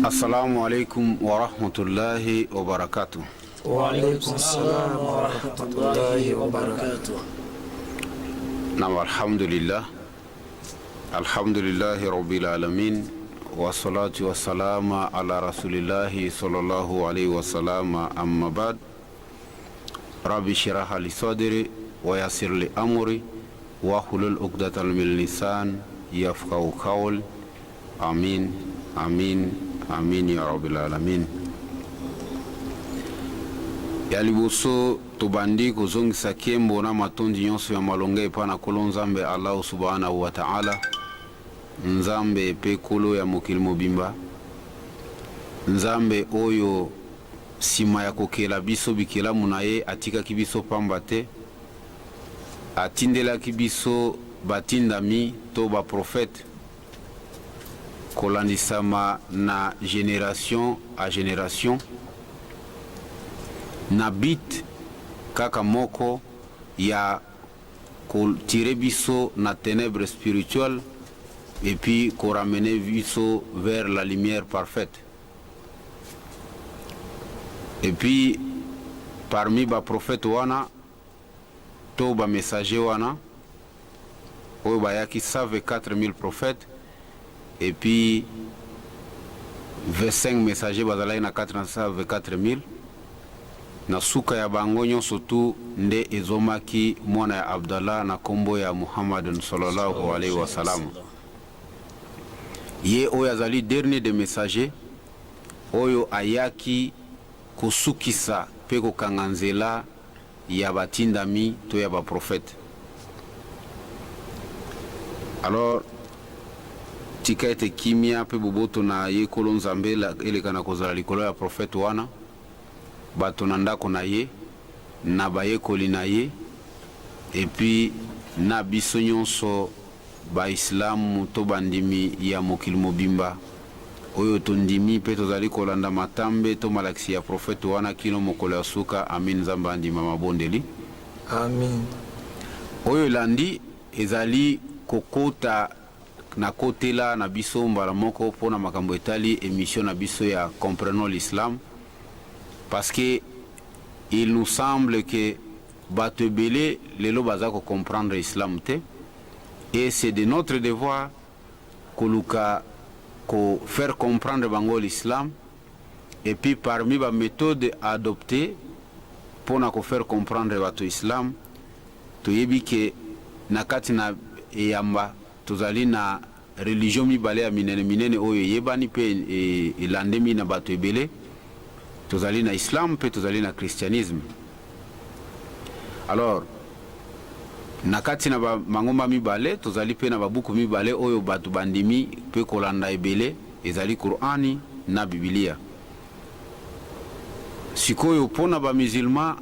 Assalamu alaikum wa rahmatullahi wa barakatuh. Wa alaikum assalam wa rahmatullahi wa barakatuh. Nam alhamdulillah. Alhamdulillahi rabbil alamin. Wa salatu wa salama ala rasulillahi sallallahu alayhi wa sallam, amma ba'd. Rabbi shrah li sadri wa yassir li amri wa hlul 'uqdatal min lisan yafqahu qawli. Amin. Amin. Amin ya rabbil alamin. Yalibuso tubandi kuzongisa kembo na matondi nyonso ya malonga epana kolo nzambe Allah subhanahu wa ta'ala, nzambe pe kolo ya mokili mobimba, nzambe oyo sima ya kokela biso bikelamu na ye atikaki biso pamba te, atindelaki biso batindami to baprofete kolandisama na génération à génération, na bit kaka moko ya tire biso na ténèbres spirituelles et puis ko ramener biso vers la lumière parfaite. Et puis parmi ba prophète wana to ba messager wana oyo bayaki 124 000 prophètes, et puis 25 messagers bazalaki na 424 000. Na suka ya bango nyonso tu nde ezomaki mwana ya Abdallah na kombo ya Muhammad sallallahu alayhi wa sallam. Ye oyo azali dernier des messagers oyo ayaki kusukisa pe kokanga nzela ya batindami to ya baprofete. Alors tika ete kimia pe boboto na ye kolo nzambe eleka na kozala likolo ya profete wana, bato na ndako na ye na bayekoli na ye, epi na biso nyonso ba islamu to bandimi ya mokili mobimba oyo tondimi pe tozali kolanda matambe to malakisi ya profete wana kino mokolo ya suka. Amin. Nzambe andima mabondeli. Amin. Oyo landi ezali kokota na kotela na biso mbala moko pona makambo etali émission na biso ya Comprenons l'Islam, parce que il nous semble que bato belé lelo baza ko comprendre l'islam te, et c'est de notre devoir koluka ko faire comprendre bango l'islam, et puis parmi ba méthode adoptée pona ko faire comprendre bato islam to yebi ke nakati na eyamba tozali na religion mibale ya minene oyo yebani pe elandemi na bato ebele. Tozali na islam pe tozali na christianisme. Alors nakati na mangomba mibale tozali pe na babuku mibale oyo bato bandimi pe kolanda ebele, ezali Qur'ani na Biblia. Sikoyo pona ba musulman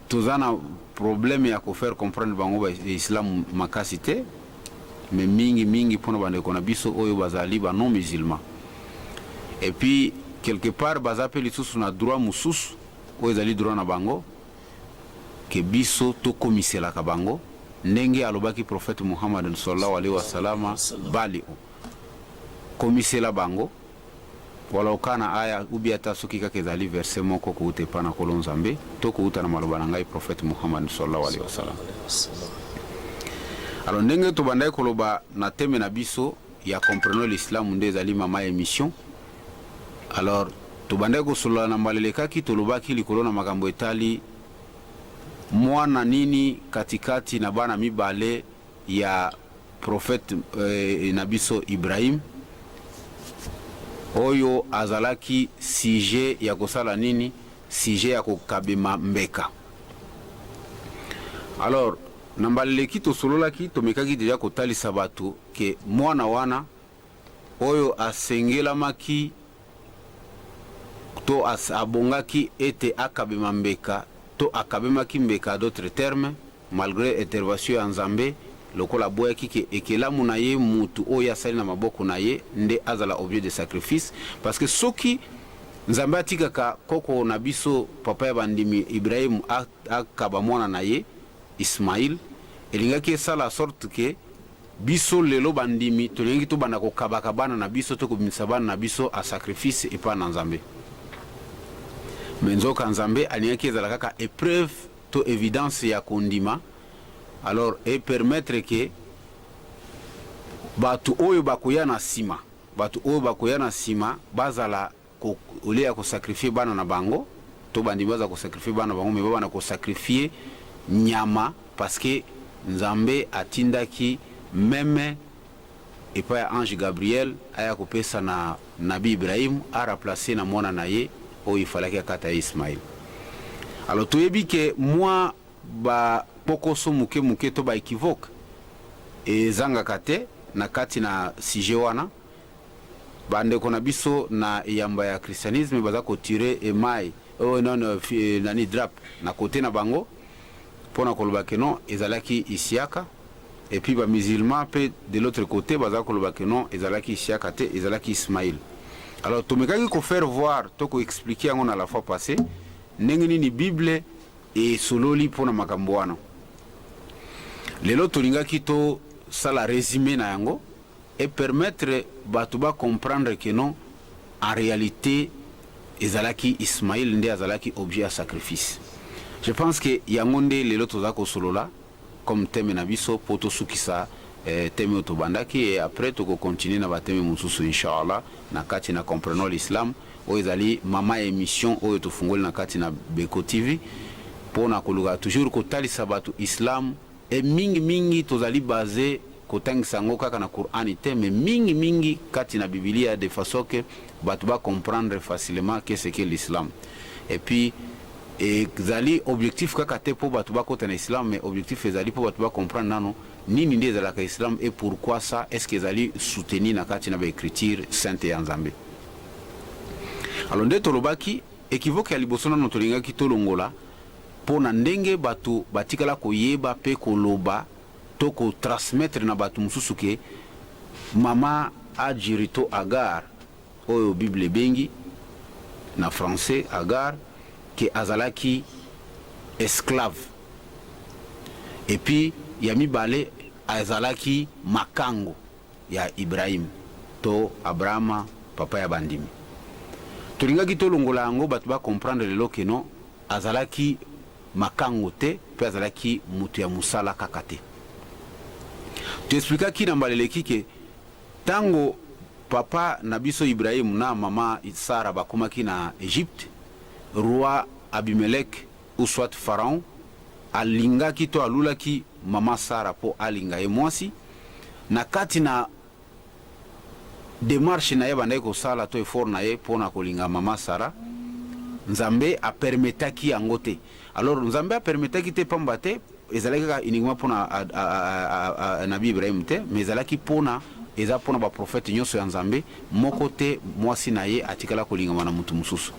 tozana problème ya ko faire comprendre bango ba islam makasi te, mais mingi pona bandeko na biso oyo bazali ba non musulman. Et puis quelque part bazape lisusu na droit mususu oyo ezali droit na bango ke biso to komisela ka bango ndenge alobaki prophète Muhammad sallallahu alayhi wa sallam, bali komisela bango wala ukana aya ubiata soki kaka ezali verset moko ko utepa na kolo nzambe to ko uta na maloba na ngai prophète Muhammad sallallahu alayhi wa sallam. Alors ndenge to bandai koloba na teme na biso ya Comprenons l'Islam nde ezali mama émission. Alors tubande kosola na mbalelekaki tolobaki likolo na makambo etali mwana nini katikati na bana mibale ya prophète na biso Ibrahim oyo azalaki sujet ya kosala nini, sujet ya kokabema mbeka. Alors na mbaleleki tosololaki tomekaki deja kotalisa bato ke mwana wana oyo asengelamaki to abongaki ete akabema mbeka to akabemaki mbeka, d'autres termes, malgré intervention ya nzambe lokola boyaki ke ekelamu na ye mutu oyo asali na maboko na ye nde azala objet de sacrifice. Parce que soki nzambe atikaka koko na biso papa ya bandimi Ibrahim akaba mwana na ye Ismail, elingaki esala sorte ke biso lelo bandimi tolingi to banda ko kabakabana na biso to ko bimisabana na biso a sacrifice et pas na nzambe. Menzo kanzambe aliyaki ezala kaka épreuve to évidence ya kondima, alors et permettre que batu oyo bakoya na sima, batu oyo bakoya na sima bazala ko olea ko sacrifier bana na bango to bandimi baza ko sacrifier bana bango mais bana ko sacrifier nyama parce que nzambe atindaki meme et pas ange Gabriel aya kopesa na nabi Ibrahim a remplacer na mwana na ye o ifalaki akata Ismaël. Alors toyebi ke moi ba pokoso muke muke to ba équivoque et zanga kate na kati na sije wana bande kona biso na yamba ya christianisme baza ko tirer et mai oh non nani drap na côté na bango pona koloba ke non ezalaki isiaka et puis ba musulman pe de l'autre côté baza koloba ke non ezalaki isiaka te ezalaki Ismaël. Alors tomekaki ko faire voir to ko expliquer ngona la fois passée ndenge ni Bible et sololi pona makambo wana. Lelo tolingaki to sala résumé na yango et permettre batuba comprendre que non en réalité ezalaki Ismaël nde azalaki objet à sacrifice. Je pense que yangonde lelo tozako solola comme thème na biso poto sukisa thème otobandaki et après toko continuer na bateme mususu inshallah na kati na comprenons l'islam o ezali mama émission o tofungoli na kati na Beko TV pona koluga toujours ko talisa batu islam et mingi tozali basé kotangisa ngo kaka na Qur'ani te mais mingi kati na Biblia de façon que batu ba comprendre facilement qu'est-ce que l'islam. Et puis ezali objectif kaka te po batu ba kota na islam mais objectif ezali po batu ba comprendre nano nini nde ezalaka islam et pourquoi ça est-ce que ezali soutenir na kati na ba écriture sainte ya Nzambe. Alors nde tolobaki équivoque ya liboso na tolingaki tolongola pona ndenge batu batikala koyeba pe koloba to ko transmettre na batu mususu ke mama Ajirito Agar oyo Bible bengi na français Agar que azalaki esclave et puis yami balé azalaki makango ya Ibrahim to Abrahama papa ya bandimi. Tolingaki tolongola yango batu ba comprendre lelo ke non azalaki makango te pe azalaki mutu ya musala kakate. Tu explica ki na mbaleleki ke tango papa na biso Ibrahim na mama Sara bakomaki na Egypte, roi Abimelech ou soit Pharaon alingaki to alulaki mama Sara po alinga e mwasi na kati na démarche na ye bandai ko sala to effort na ye pona kolinga mama Sara Nzambe a permetaki yango te. Alors Nzambe a permetaki te pamba te ezalaka uniquement pona nabi Ibrahim te mais ezalaki pona eza pona ba prophète nyonso ya Nzambe moko te mwasi na ye atikala kolinga na mutu mususu.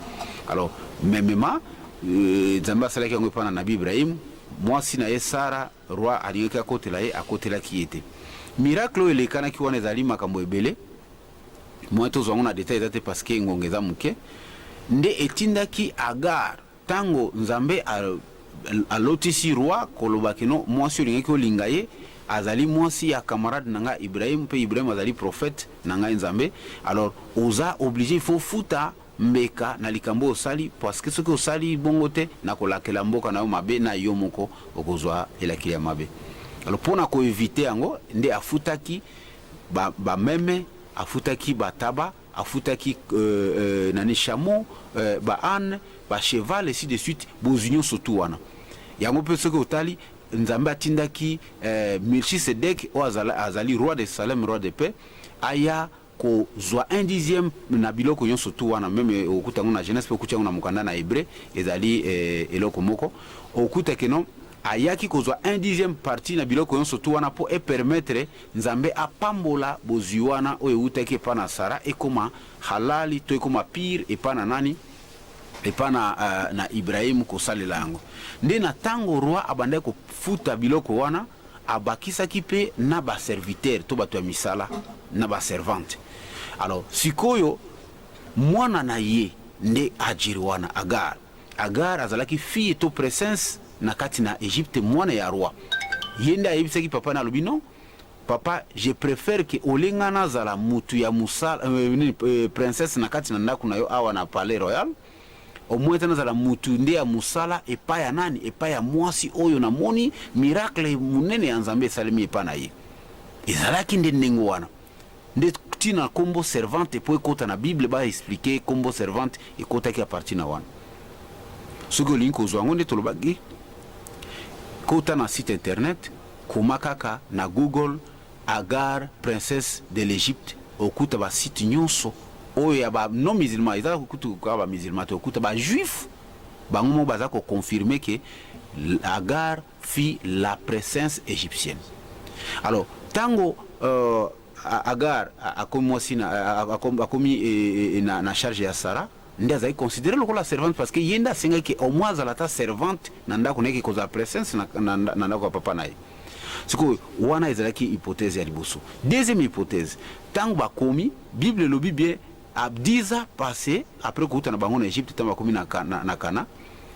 Alors memema Nzambe asalaki yango pona nabi Ibrahim mwasi na ye Sara roi alingaki akotela ye akotelaki ete. Miracle elekana ki wana ezali makambo ebele moi tozwango na détail ezate parce que ngongeza muke nde etindaki Agar tango Nzambe alotisi roi koloba kino mwasi olingaki olinga ye azali mwasi ya camarade nanga Ibrahim pe Ibrahim azali prophète nanga Nzambe. Alors oza obligé il faut futa mbeka na likambo osali parce que ce que osali bongo te na kolakela mboka na yo mabe na yo moko okozwa elakili ya mabe. Alors pona ko éviter yango nde afutaki ba meme afutaki bataba afutaki nani chameau ba âne ba cheval ainsi de suite bozunion surtout wana yango pe ce que otali Nzambe atindaki Melchisedek o azali roi de Salem roi de paix aya ko zwa 1/10 na biloko nyonso tu wana meme okutango na Genèse pe okutango na mukanda na Hébreu ezali eloko moko okuta keno ayaki ko zwa 1/10 partie na biloko nyonso tu wana po e permettre Nzambe apambola bozwi wana o eutaki pa na Sara ekoma halali to ekoma pire epa na nani epa na Ibrahim ko salela yango nde na tango roi abandai ko futa biloko wana abakisaki pe na ba serviteur to bato ya misala na ba servante. Alors sikoyo mwana na ye nde Ajiri wana Agar azalaki fille to presence na kati na Egypte mwana ya roi yende ayebisaki papa na lobino papa je préfère que olinga nazala mutu ya musala princesse na kati na ndako na yo awa na palais royal au moins nazala mutu nde ya musala epa ya nani epa ya mwasi oyo na moni miracle munene ya Nzambe esalemi epa na ye ezalaki nde ndenge wana nde tina kombo servante po ekota na Bible ba expliquer kombo servante ekotaki a partir na wana soki olingi kozwa yango nde tolobaki kota na site internet koma kaka na Google Agar princesse de l'Égypte okuta ba site nyonso oyo ya ba non musulman ezala kutu ka ba musulman to okuta ba juif bango mo baza ko confirmer que Agar fit la princesse égyptienne. Alors tango Agar a commis na charge ya Sarah ndi azali considéré lokola servante parce que yenda senga ke au moins azalata servante na ndako neke koza presence na ndako ya papa naye siko wana ezalaki hypothèse ya liboso. Deuxième hypothèse tango bakomi Bible lobi bien a 10 ans passé après kuta na bango na Égypte tango bakomi na Kana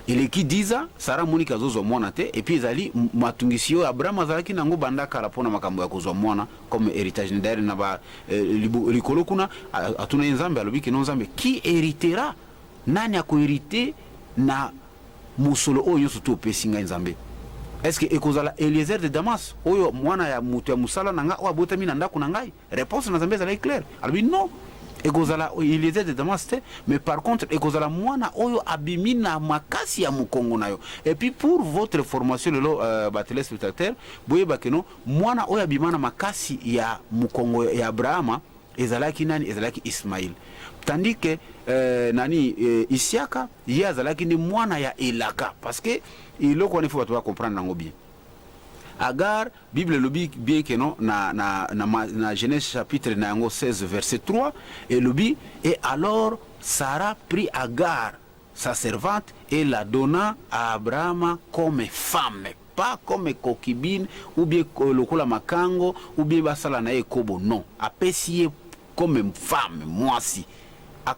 eleki 10 ans Sarah moni kazozo mwana te et puis ezali matungisio Abraham azalaki nango banda kala pona makambo ya kozwa mwana comme héritage ndaire na ba likolo kuna atuna Nzambe alobi ke Nzambe qui héritera nani akohériter na musolo oyo surtout pesinga Nzambe. Est-ce que ekozala Eliezer de Damas oyo mwana ya mutu ya musala nanga o abotami na ndako na ngai? Réponse na Nzambe ezala claire alobi non ekozala Eliezer de Damas te, mais par contre ekozala mwana oyo abimi na makasi ya mukongo na yo. Et puis pour votre formation lelo bateles spectateur boye bakeno mwana oyo abima na makasi ya mukongo ya Abrahama ezalaki nani? Ezalaki Ismaïl. Tandis que Isiaka ye azalaki ni mwana ya Elaka parce que iloko ne faut pas comprendre nango bien. Agar Bible lobi bien que non na Genèse chapitre nango 16 verset 3 et lobi et alors Sarah prit Agar sa servante et la donna à Abraham comme femme, pas comme concubine ou bien lokola makango ou bien basala na ekobo, non, apesi comme femme moisi.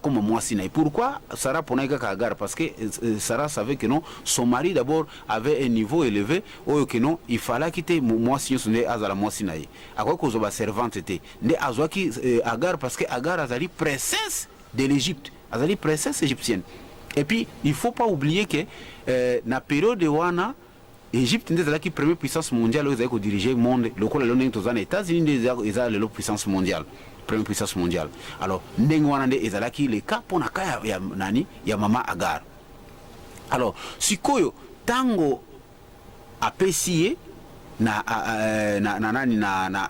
Comme moi si. Pourquoi Sarah prenait Agar? Parce que Sarah savait que non, son mari d'abord avait un niveau élevé, ou que non, il fallait quitter moi si on est à la moi si. À quoi cause la servante était? Ne azwaki Agar parce que Agar azali princesse de l'Égypte, azali princesse égyptienne. Et puis il faut pas oublier que na période de wana Égypte n'est la première puissance mondiale où ils diriger le monde. Le coup les États-Unis ils ont la puissance mondiale. Première puissance mondiale. Alors, ndenge wana nde ezalaki le cas pona kaya ya nani ya mama Agar. Alors, sikoyo tango apesiye na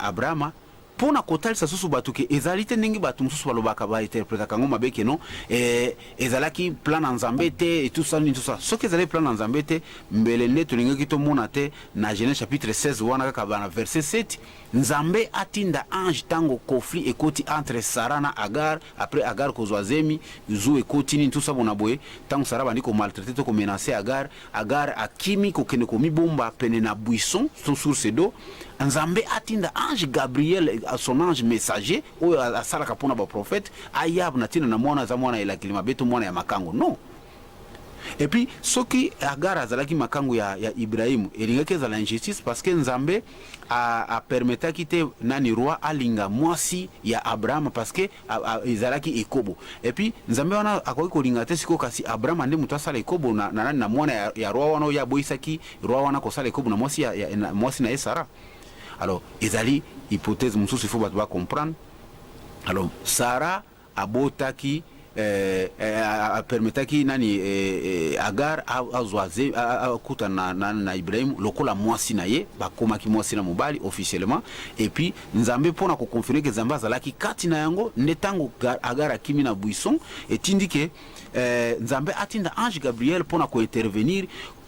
Abrahama pona kotalisa susu batu ke ezalite ndenge batu mususu balobaka ba interpreta kango mabeke non ezalaki plan na Nzambe te et tout ça ce que ezali plan na Nzambe te mbele nde tolingi to mona te na Genèse chapitre 16 wana kaka bana verset 7 Nzambe atinda ange tango conflit ekoti entre Sarah na Agar après Agar kozwa zemi zu ekoti ni tout ça bona boye tango Sarah bandi ko maltraiter to ko menacer Agar akimi ko kende ko mibomba pene na buisson sur source d'eau Nzambe atinda ange Gabriel son ange messager oyo asalaka pona ba prophète ayab na tina na mwana za mwana ila kilima beto mwana ya makango non. Et puis soki Agar azalaki makango ya Ibrahim elingaki ezala injustice parce que Nzambe a permetaki te nani roi alinga mwasi ya Abraham parce que ezalaki ekobo. Et puis Nzambe wana akoki kolinga te siko kasi Abraham ande mutu asala ekobo na mwana ya roi wana ya boisaki roi wana kosala ekobo na mwasi ya mwasi na Sarah. Alors ezali hypothèse mususu il faut ba comprendre. Alors Sarah abotaki permetaki nani Agar azwaze akuta na Ibrahim lokola mwasi na ye bakomaki mwasi na mobali officiellement et puis Nzambe pona ko confirmer que Nzambe azalaki kati na yango ndetango Agar akimi na buisson et tindike Nzambe atinda ange Gabriel pona ko intervenir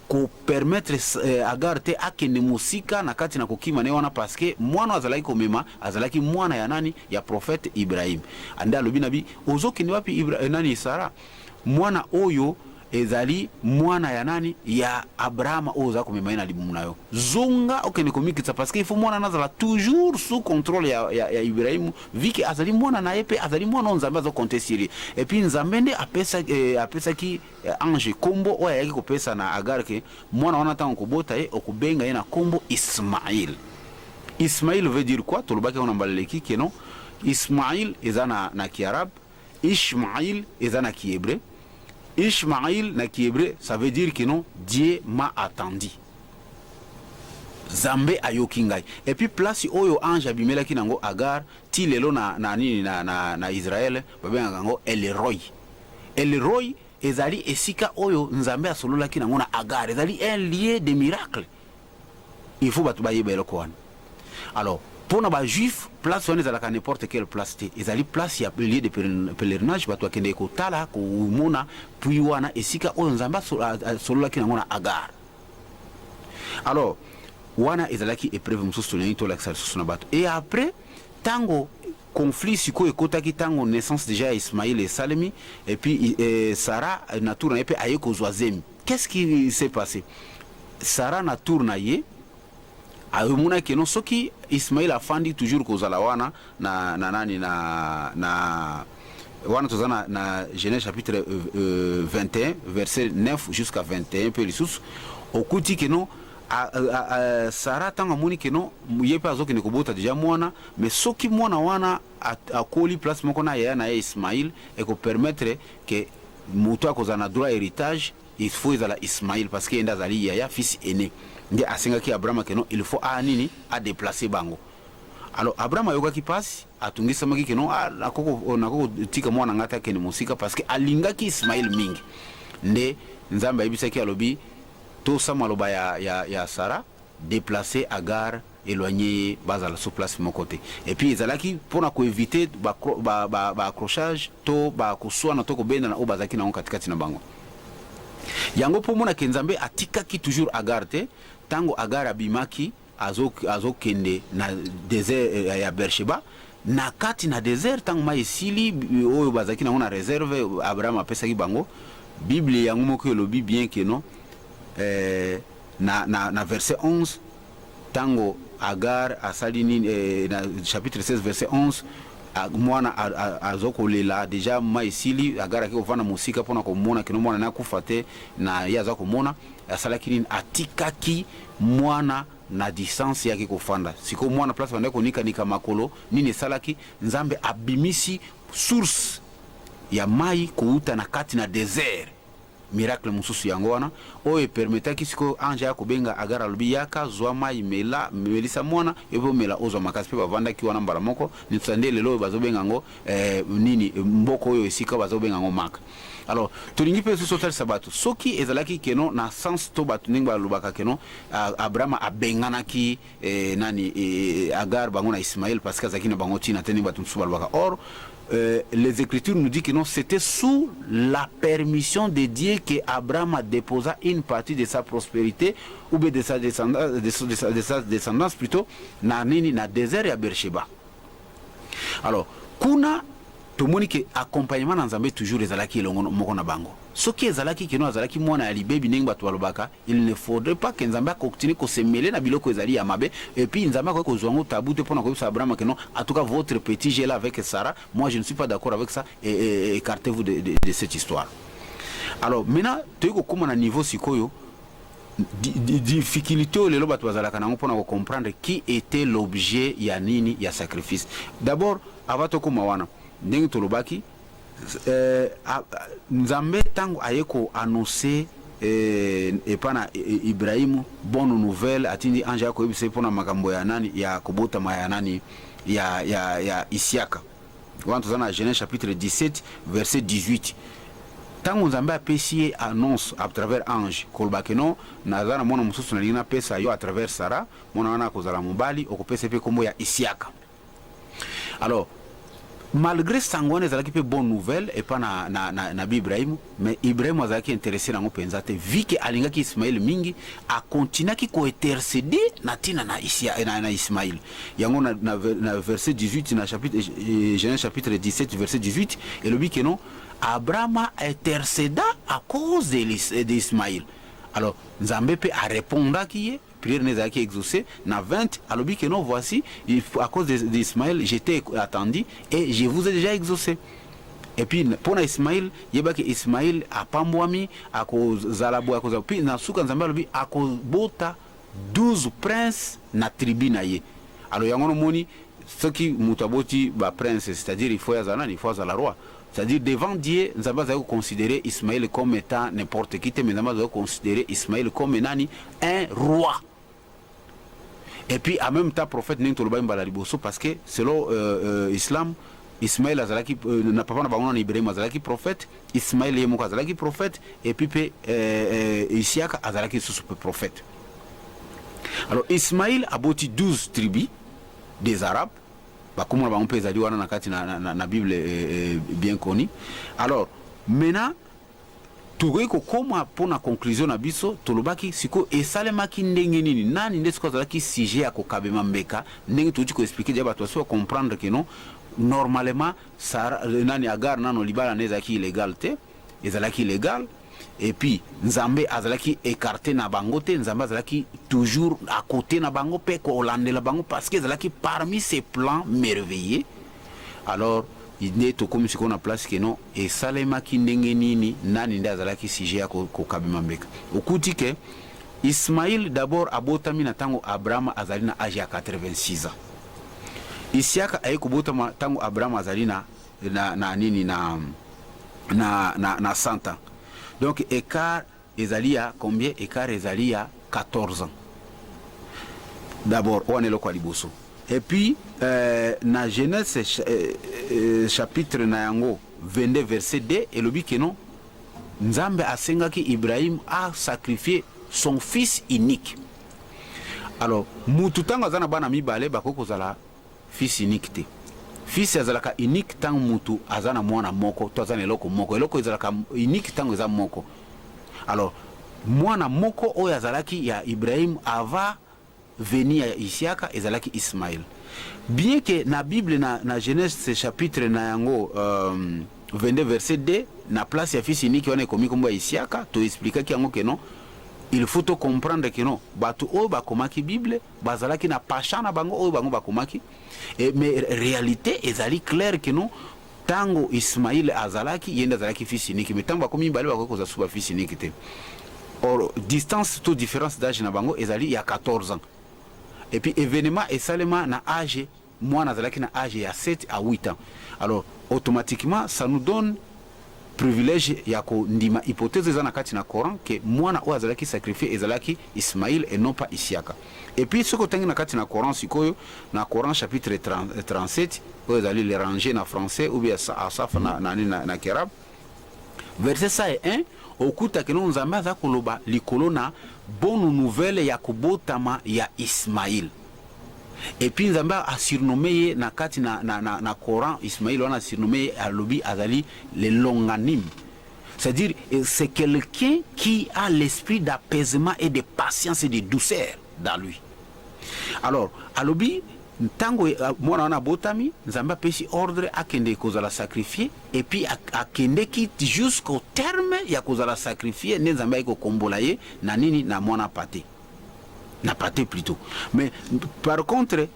ko permettre Agar te akende musika na kati na kokima ne wana parce que mwana azalaki komema azalaki mwana ya nani ya prophète Ibrahim anda lobi nabi ozokende wapi nani Sarah mwana oyo ezali mwana ya nani ya Abraham oza komema ina libumu nayo zonga okende komikitsa parce que il faut mwana nazala toujours sous contrôle ya Ibrahim viki azali mwana na yepe azali mwana Nzambe azo compter sur lui et puis Nzambe nde apesa ki ange kombo oya yaki kopesa na Agar ke mwana wana tango kobota ye okubenga ye na kombo Ismaïl Ismaïl veut dire quoi? Tolobaki on ambaleki que non. Ismaïl ezana na kiarabe, Ishmaïl ezana ki hébreu. Ishmaïl na ki hébreu, ça veut dire que non, Dieu m'a attendu. Zambe ayoki ngai. Et puis place oyo ange abimelaki nango Agar, ti lelo na Israël, babenga ngo Elroy. Elroy ezali esika oyo Nzambe asololaki nango na Agar, ezali un lieu de miracle. Il faut batu bayeba eloko wana. Alors, pour les juifs, place on est à n'importe quelle place. Ils allaient place, il y a lieu de pèlerinage, bah toi qui n'es qu'au tala, qu'au mona, puis wana et sika on zamba sur la qui n'a Agar. Alors, wana ils allaient qui épreuve musu souligner tout l'accès sur bateau. Et après, tango conflit siko et kota qui tango naissance déjà Ismaïl et Salemi et puis Sarah nature et puis ayeko zoazem. Qu'est-ce qui s'est passé? Sarah nature naie aumuna keno soki Ismaïl afandi toujours kozala wana na wana tozana na Genèse chapitre 21 verset 9 jusqu'à 21 peu lissus okuti keno Sarah tanga moni keno yepe azoki ne kobota déjà mwana mais soki mwana wana akoli place moko na ya na Ismaïl et ko permettre que muto akozana droit héritage il faut ezala Ismaïl parce que enda zali ya fils aîné ndi asengaki Abraham keno il faut anini a déplacer bango. Alors Abraham ayoka ki passe atungisa maki keno nakoko tika mwana ngata kene musika parce que alingaki Ismaïl mingi nde Nzamba yebisaki alobi to samaloba ya Sarah déplacer Agar éloigner bazala sous place mon côté et puis ezalaki pona ko éviter ba accrochage to ba kuswana to ko benda na obazaki na katikati na bango yango po mona Nzambe atikaki toujours Agar te tango Agar abimaki azokende na désert ya Beersheba na kati na désert tango mai sili oyo bazaki na réserve Abraham apesaki bango Bible yango moko elobi bien que non na verset 11 tango Agar asalini na chapitre 16 verset 11 mwana azokolela déjà mai sili Agar aki ovana musika pona komona kino mwana na kufate na yaza komona asalaki nini atikaki mwana na distance yake kofanda siko mwana place banda konika nika makolo nini salaki Nzambe abimisi source ya mai kuuta na kati na désert miracle mususu yango wana oyo permetaki siko anje ya kubenga Agar alobi yaka zwa mai melisa mwana ebo mela ozwa makasi pe bavanda ki wana mbala moko nitsande lelo bazobenga ngo nini mboko oyo esika bazobenga ngo maka. Alors tolingi pe sotel sabato soki ezalaki keno na sens to batu ninga lubaka keno Abraham abenganaki Agar bango na Ismaël parce que azaki na bango tina teni batu nsuba lubaka or les Écritures nous disent que non, c'était sous la permission de Dieu que Abraham a déposé une partie de sa prospérité ou bien de sa descendance plutôt na désert ya Beersheba. Alors, kuna tomoni que accompagnement na Nzambe toujours ezalaki elongo moko na bango. Soki ezalaki kino azalaki mwana ya libebi ndenge batu balobaka, il ne faudrait pas que Nzambe continue ko se mêler na biloko ezali ya mabe et puis Nzambe ko kozwango tabute pona ko Abraham que non en tout cas votre petit j'ai là avec Sarah, moi je ne suis pas d'accord avec ça et écartez-vous de cette histoire. Alors maintenant toyiko koma na niveau sikoyo difficulté lelo batu bazalaka nango pona ko comprendre qui était l'objet ya nini ya sacrifice. D'abord avato koma wana ndenge tolobaki Nzambe tango ayeko annoncer epana Ibrahim bonne nouvelle atindi anje yako yebise pona makambo ya nani ya kobota ma ya nani ya Isiaka wanto zana Genèse chapitre 17 verset 18 tango Nzambe apesi annonce à travers ange kolbakeno nazana mona mususu na lina pesa yo à travers Sarah mona wana kozala mobali okopesa pe kombo ya Isiaka. Alors malgré sangwane zalaki pe bonne nouvelle et pas na Ibrahim mais Ibrahim azalaki intéressé na ngopenza te vu que alingaki Ismaël mingi a continuaki ko intercéder na tina na Ismaël yango na verset 18 na chapitre Genèse chapitre 17 verset 18 et le dit que non Abraham intercéda à cause d'Ismaël. Alors Nzambe pe a répondu qui est prière n'est pas exaucée na 20 alors que non voici à cause d'Ismaël j'étais attendu et je vous ai déjà exaucé. Et puis pour Ismaël yebaki Ismaël a pambwami a cause zalabo a cause puis na suka Nzambe alobi a cause bota 12 princes na tribu na ye. alors yango moni ce qui mutaboti ba prince, c'est-à-dire il faut yazana, il faut la roi, c'est-à-dire devant Dieu nzamba za considérer Ismaël comme étant n'importe qui, mais nzamba za considérer Ismaël comme un roi. Et puis en même temps prophète n'est toloba mbala liboso parce que selon islam Ismaël azalaki na papa na bango na Ibrahim azalaki prophète, Ismaël yemo azalaki prophète, et puis Isiaka azalaki sous prophète. Alors Ismaël aboti 12 tribus des Arabes, bah comme on peut dire wana na kati na Bible bien connue. Alors maintenant tokoki koma pona conclusion na biso tolobaki siko esalemaki ndenge nini nani nde siko azalaki sujet ya kokabema mbeka ndenge toji ko expliquer dia bato so comprendre que non normalement Sarah nani Agar nano libala nezaki illégal te ezalaki illégal, et puis Nzambe azalaki écarté na bango te, Nzambe azalaki toujours à côté na bango pe ko olandela bango parce que ezalaki parmi ses plans merveilleux. Alors il est comme si on a place que non et salema ki ndenge nini nani nda azalaki sujet ko kabima mbeka okuti ke Ismaïl d'abord abotami na tango Abraham azali na âge ya 86 ans. Isiaka ayi kubotama tango Abraham azali na nini na 100 ans. Donc écart ezali ya combien? Écart ezali ya 14 ans. D'abord on est le kwa liboso. Et puis na Genèse chapitre na yango 22 verset 2 et le que non Nzambe asengaki Ibrahim a sacrifié son fils unique. Alors mutu tango azana bana mibale bakoko zala fils unique te. Fils azalaka unique tango mutu azana mwana moko to azana eloko moko, eloko ezalaka unique tango eza moko. Alors mwana moko oyo azalaki ya Ibrahim ava venir à Isiaka ezalaki Ismaël. Bien que na Bible na Genèse chapitre na yango 22 verset 2 na place ya fils unique on est comme kombo Isiaka to expliquer ki yango que non il faut to comprendre que non batu oyo bakomaki Bible bazalaki na pasha na bango oyo bango bakomaki, mais réalité ezali clair que non tango Ismaël azalaki yenda azalaki fils unique, mais tango bakomi bale bako za suba fils unique te. Or distance to différence d'âge na bango ezali il y a 14 ans. Et puis événement et salema na âge moi nazalaki na âge ya 7 à 8 ans. Alors automatiquement ça nous donne privilège ya ko ndima hypothèse za na kati na Coran que mwana o azalaki sacrifié ezalaki Ismaïl et non pas Isiaka. Et puis ce que tangi na kati na Coran sikoyo na Coran chapitre 37 o ezali le ranger na français ou bien asaf na Kiarabe verset 101 okuta que non Nzambe aza koloba likolo na bonne nouvelle ya kobotama ya Ismaïl. Et puis Nzambe a surnommé na kati na Coran Ismaïl on a surnommé alobi azali le longanime. C'est-à-dire c'est quelqu'un qui a l'esprit d'apaisement et de patience et de douceur dans lui. Alors alobi tango mwana wana botami Nzambe pesi ordre akende kozala sacrifier, et puis akende ki jusqu'au terme ya kozala sacrifier ne Nzambe ko kombola ye na nini na mwana pate na pate plutôt. Mais par contre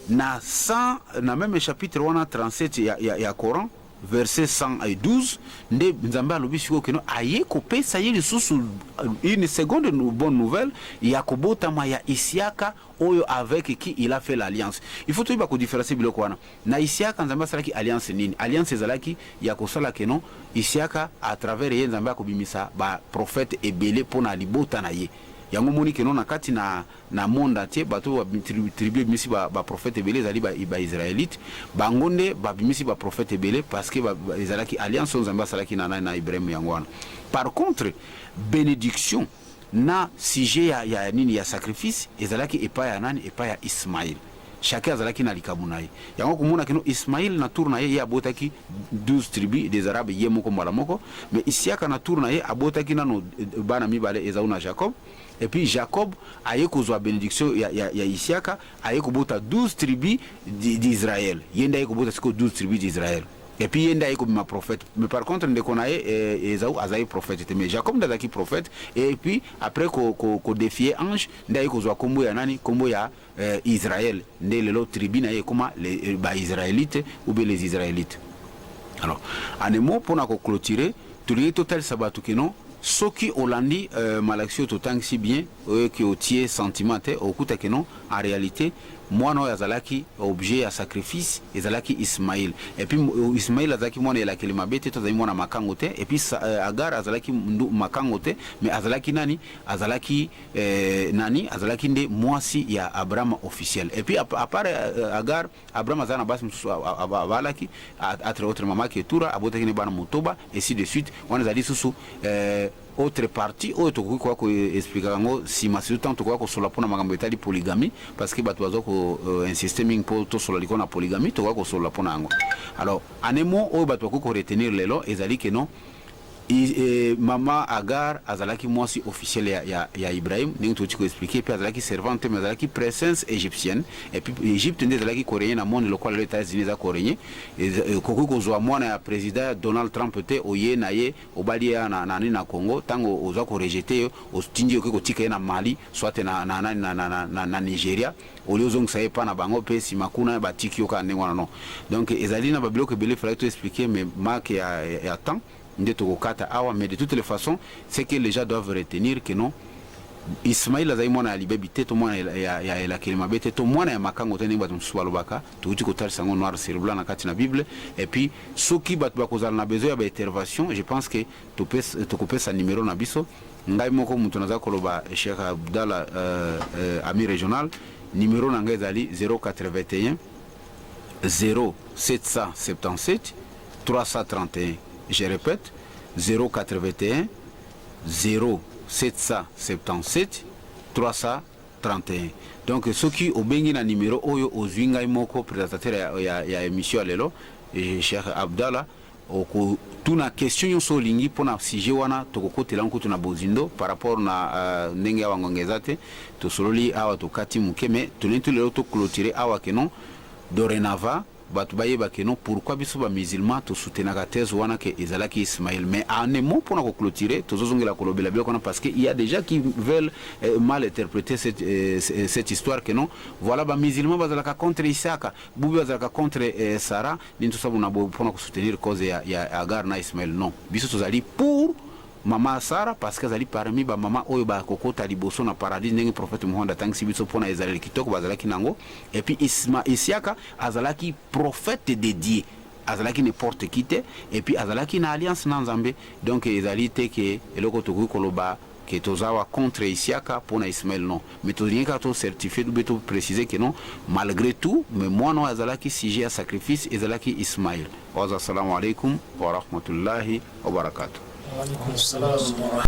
na 100 na même chapitre 137 ya Coran verset 112 nde Nzambe alobi siko keno aye kopesa ye lisusu une seconde bonne nouvelle ya kobotama ya Isiaka oyo avec qui il a fait l'alliance. Il faut toujours différencier biloko wana na Isiaka Nzambe asalaki alliance nini, alliance ezalaki ya kosala keno Isiaka à travers ye Nzambe akobimisa ba prophète ebele pona libota na ye yango moni keno na kati na monde entier bato tribu bimisi ba prophète ebele ezali ba israélite bangonde ba bimisi ba prophète ebele parce que ezalaki alliance Nzambe asalaki na Ibrahim yango wana. Par contre bénédiction na sujet ya nini ya sacrifice ezalaki epa ya nani, epa ya Ismaïl. Chacun azalaki na likabu na ye yango komona keno Ismaïl na tour na ye ya abotaki 12 tribus des Arabes ye moko mbala moko, mais Isiaka na tour na ye abotaki nano bana mibale ezau na Jacob. Et puis Jacob aye kozwa bénédiction ya Isiaka aye kobota 12 tribus d'Israël, yenda aye kobota siko 12 tribus d'Israël. Et puis yenda aye kobima prophète, mais par contre ndeko na ye Esaü azayi prophète, mais Jacob ndazaki prophète. Et puis après ko défier ange ndaye kozwa kombo ya nani, kombo ya Israël, nde lelo tribu na ye koma les Israélites ou bien les Israélites. Alors en un mot pour na ko clôturer tout le total sabatu keno soki olandi malaxio totang si bien que au tiers sentiment au kuta que non en réalité mwana oyo azalaki objet ya sacrifice ezalaki Ismaïl, et puis Ismaïl azalaki mwana elakeli mabe te, to azali mwana makango te, et puis Agar azalaki makango te, mais azalaki nani, azalaki azalaki nde mwasi ya Abraham officiel. Et puis à part Agar, Abraham azana basi msusu abalaki atre autre mama ki Tura abotaki ne bana motoba, ainsi de suite. Wana zali susu autre partie oyo tokoki kwa ko expliquer ngo si masitu tant tokoki ko sola pona makambo etali polygamie, parce que bato bazo ko insister mingi po to sola likona polygamie tokoki ko sola pona ngo. Alors anemo oyo bato bakoki ko retenir lelo ezali que non mama Agar azalaki mwasi officiel ya Ibrahim, ndenge toti ko expliquer, puis azalaki servante, mais azalaki princesse égyptienne, et puis Égypte nde azalaki korenye na monde lokola les États-Unis za korenye kokoki kozwa mwana ya président Donald Trump te oye na ye obali ya na Congo, tango ozwa ko rejeter otindi okoki kotika ye na Mali soit na Nigeria oliozongisa ye pa na bango pe simakuna batiki yoka ndenge wana non. Donc ezali na babiloko ebele fallait to expliquer, mais marque ya temps mais de toutes les façons, c'est que les gens doivent retenir que non, Ismaïl azali mwana ya libebi te, to mwana ya elakeli mabe te, to mwana ya makango te, ndenge bato mosusu balobaka touti kotala sango noir sur blanc na kati na Bible. Et puis soki bato bakozala na besoin ya baintervention, je pense que tokopesa numéro na biso ngai moko mutu naza koloba Cheikh Abdallah ami régional, numéro na ngai ezali 081 0777 331. Je répète, 081 0777 331. Donc ceux qui ont bien un numéro oyo ozwinga moko présentateur ya émission lelo Cheikh Abdallah tuna question yo so lingi pona sujet wana tokokotela nkutu na bozindo par rapport na ndenge ya wangongeza te to sololi awa to kati mukeme tunentu lelo to clôturer awa que non dorénavant bato bayeba que non pourquoi biso ba musulman to soutenaka thèse wana que ezalaki Ismaïl, mais en un mot pour na clôturer tozozongela kolobela biloko na, parce que il y a des gens qui veulent mal interpréter cette histoire que non voilà ba musulman bazalaka contre Isaka, bubi bazalaka contre Sarah, ninto sabu na pour na soutenir cause ya Agar na Ismaïl. Non, biso tozali pour Mama Sarah, parce que azali parmi ba mama oyo ba kokota liboso na paradis ndenge prophète Muhammad tangisi biso pona ezali kitoko bazalaki nango. Et puis Isiaka azalaki prophète dédié, azalaki n'importe qui te, et puis azalaki na alliance na Nzambe. Donc ezali te ke eloko tokoki koloba que tozawa contre Isiaka pona Ismaël non, mais tozinga to certifié ou beto préciser que non, malgré tout mais moi non azalaki sujet à sacrifice ezalaki Ismaël. Wa assalamu alaikum wa rahmatullahi wa barakatuh. Wa alaikum salam wa